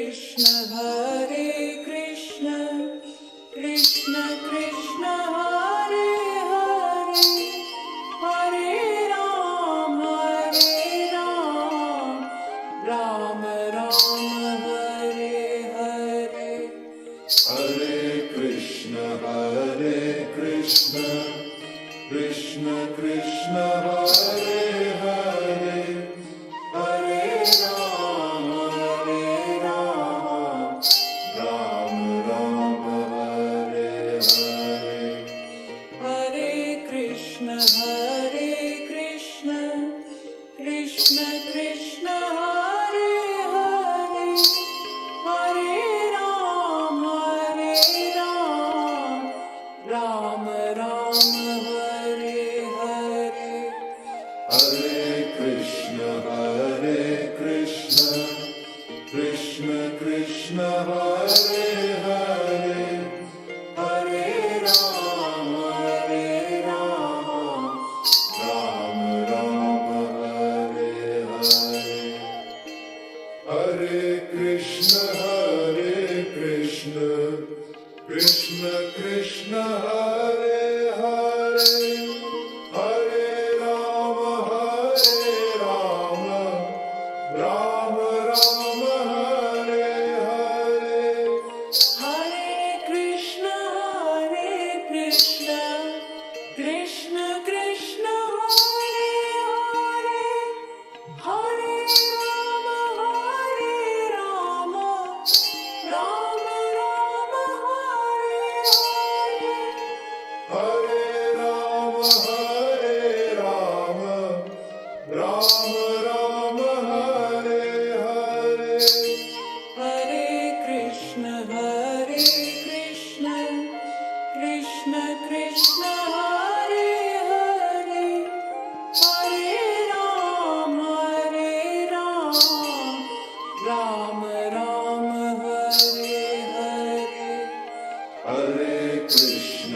Krishna Hare Krishna Krishna Krishna Hare Hare Hare Ram Ram Ram Hare Hare Hare Krishna Krishna Krishna Hare Hare Hare Ram Ram Ram Hare Hare Hare Krishna Krishna Krishna Hare Hare Hare Ram Ram Ram Hare Hare Hare Krishna Krishna Krishna Hare Hare Hare Ram Ram Ram Hare Hare Hare Krishna Krishna Krishna Hare Hare Hare Ram Ram Ram Hare Hare Hare Krishna Krishna Krishna Hare Hare Hare Ram Ram Ram Hare Hare Hare Ram Ram Ram Hare Hare Hare Krishna Krishna Krishna Hare Hare Hare Ram Ram Ram Hare Hare Hare Krishna